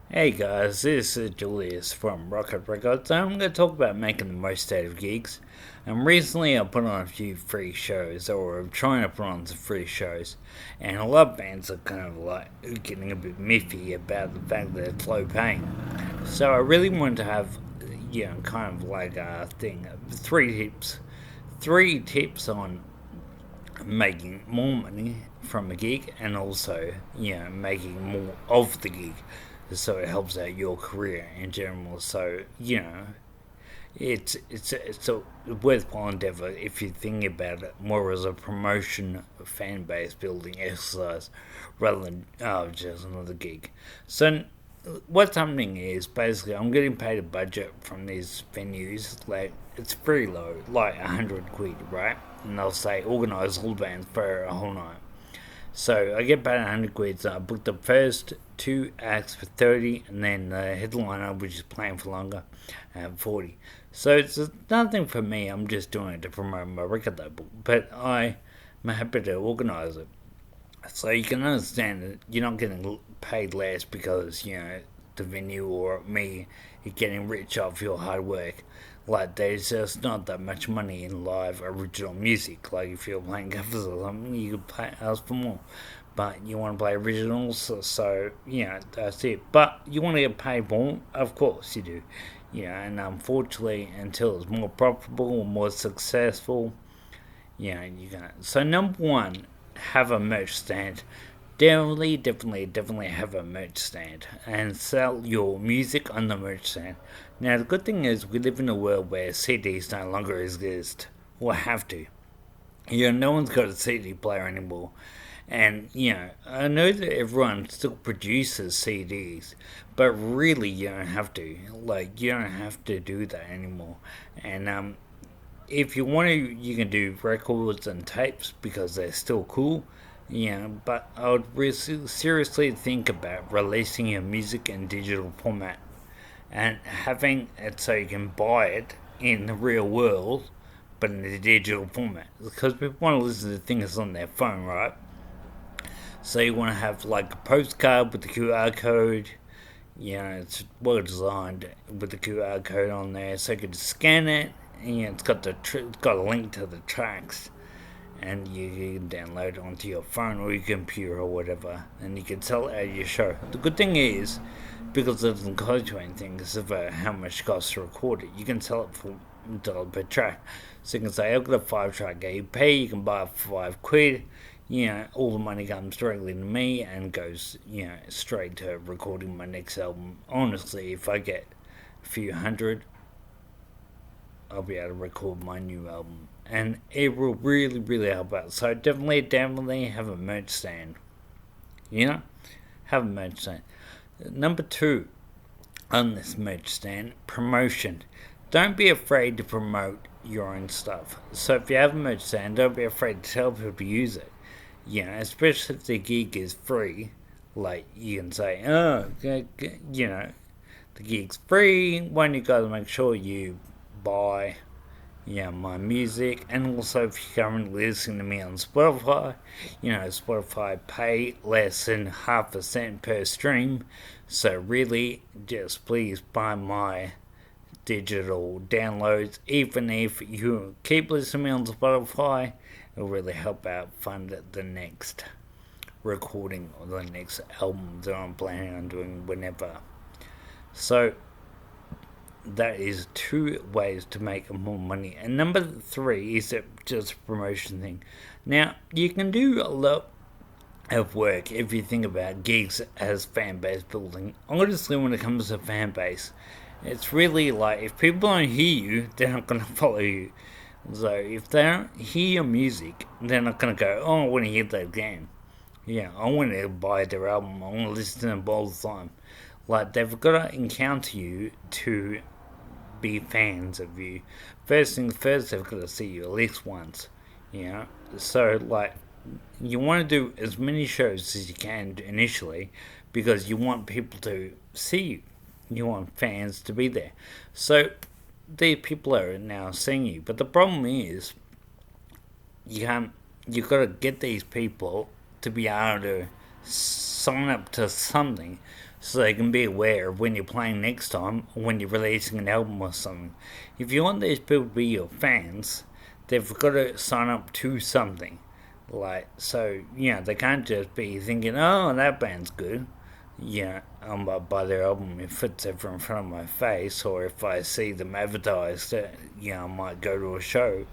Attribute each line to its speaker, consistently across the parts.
Speaker 1: Hey guys, this is Julius from Rocket Records. I'm going to talk about making the most out of gigs. And recently I put on a few free shows, or I'm trying to put on some free shows. And a lot of bands are kind of like getting a bit miffy about the fact that it's low paying. So I really wanted to have, kind of like a thing, three tips on making more money from a gig and also making more of the gig so it helps out your career in general. So it's a worthwhile endeavor if you think about it more as a promotion, fan base building exercise rather than just another gig. So what's happening is basically I'm getting paid a budget from these venues. Like it's pretty low, like 100 quid, right? And they'll say organise all bands for a whole night. So I get paid 100 quid. So I booked the first two acts for 30, and then the headliner, which is playing for longer, at 40. So it's nothing for me. I'm just doing it to promote my record label. But I'm happy to organise it. So you can understand that you're not getting paid less because the venue or me is getting rich off your hard work. Like there's just not that much money in live original music. Like if you're playing covers or something, you could pay ask for more. But you want to play originals, so that's it. But you want to get paid more, of course you do. And unfortunately, until it's more profitable or more successful, you can. So number one, have a merch stand. Definitely have a merch stand and sell your music on the merch stand. Now the good thing is we live in a world where CDs no longer exist or have to. No one's got a CD player anymore. And, I know that everyone still produces CDs, but really you don't have to. Like, you don't have to do that anymore. And if you want to, you can do records and tapes because they're still cool. But I would seriously think about releasing your music in digital format and having it so you can buy it in the real world, but in the digital format. Because people want to listen to things on their phone, right? So you want to have like a postcard with the QR code. It's well designed with the QR code on there, so you can scan it. It's got a link to the tracks, and you can download it onto your phone or your computer or whatever, and you can sell it at your show. The good thing is, because it doesn't cost you anything, because of how much it costs to record it, you can sell it for $1 per track. So you can say, I've got a 5 track EP, you can buy it for 5 quid. All the money comes directly to me and goes, straight to recording my next album. Honestly, if I get a few hundred, I'll be able to record my new album. And it will really help out. So definitely have a merch stand. You know? Have a merch stand. Number two on this merch stand, promotion. Don't be afraid to promote your own stuff. So if you have a merch stand, don't be afraid to tell people to use it. Especially if the gig is free. Like you can say, the gig's free. Why don't you guys make sure you buy my music? And also if you're currently listening to me on Spotify, Spotify pay less than half a cent per stream. So really just please buy my digital downloads. Even if you keep listening to me on Spotify, it'll really help out fund the next recording or the next album that I'm planning on doing whenever. So that is two ways to make more money. And number three is just a promotion thing. Now, you can do a lot of work if you think about gigs as fan base building. Honestly, when it comes to fan base, it's really like if people don't hear you, they're not going to follow you. So if they don't hear your music, they're not going to go, oh, I want to hear that again. I want to buy their album. I want to listen to them all the time. Like, they've got to encounter you to be fans of you. First things first, they've got to see you at least once. So, like, you want to do as many shows as you can initially because you want people to see you. You want fans to be there. So, these people are now seeing you. But the problem is, you've got to get these people to be able to sign up to something so they can be aware of when you're playing next time or when you're releasing an album or something. If you want these people to be your fans, they've got to sign up to something. Like, so, they can't just be thinking, oh, that band's good. I'm about to buy their album if it's ever in front of my face, or if I see them advertised, I might go to a show.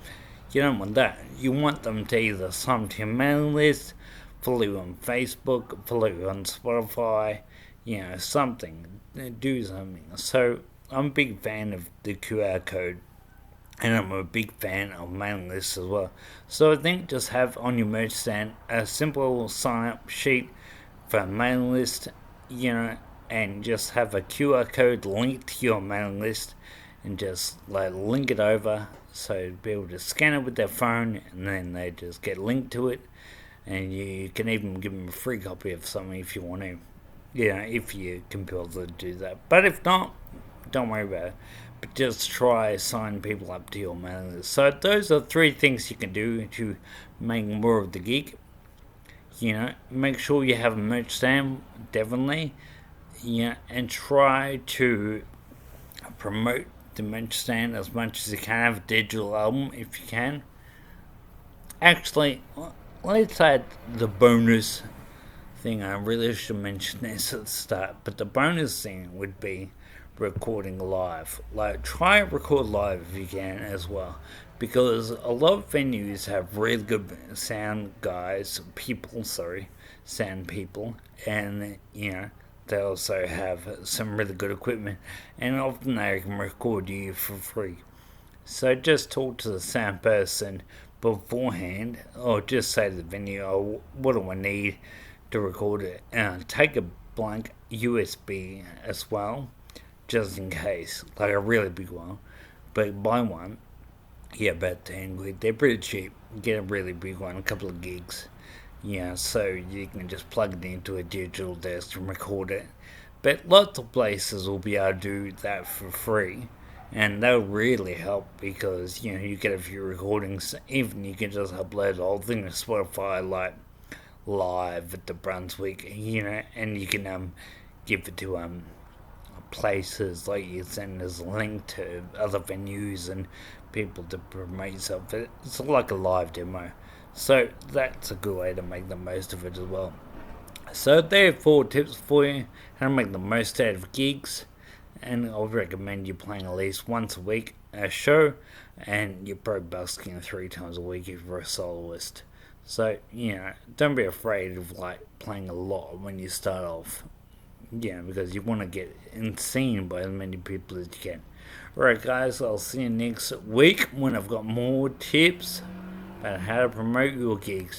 Speaker 1: You don't want that. You want them to either sign to your mailing list, follow you on Facebook, follow you on Spotify, something. Do something. So I'm a big fan of the QR code, and I'm a big fan of mailing lists as well. So I think just have on your merch stand a simple sign up sheet for a mailing list, and just have a QR code linked to your mailing list, and just like link it over so be able to scan it with their phone, and then they just get linked to it, and you can even give them a free copy of something if you want to. If you can be able to do that. But if not, don't worry about it. But just try sign people up to your mailing list. So those are 3 things you can do to make more of the gig. Make sure you have a merch stand, definitely. And try to promote the merch stand as much as you can. Have a digital album if you can. Actually, let's add the bonus thing. I really should mention this at the start, but the bonus thing would be recording live. Like, try record live if you can as well, because a lot of venues have really good sound people, and they also have some really good equipment, and often they can record you for free. So just talk to the sound person beforehand, or just say to the venue, oh, what do I need to record it? Take a blank USB as well, just in case, like a really big one. But buy one, about 10 quid. They're pretty cheap. Get a really big one, a couple of gigs. So you can just plug it into a digital desk and record it. But lots of places will be able to do that for free, and that'll really help because you get a few recordings. Even you can just upload the whole thing to Spotify, like live at the Brunswick, and you can give it to places, like you send as a link to other venues and people to promote yourself. It's like a live demo. So that's a good way to make the most of it as well. So there are 4 tips for you how to make the most out of gigs, and I would recommend you playing at least once a week a show, and you're probably busking 3 times a week if you're a soloist. So don't be afraid of like playing a lot when you start off. Because you want to get seen by as many people as you can. Alright guys, I'll see you next week when I've got more tips about how to promote your gigs.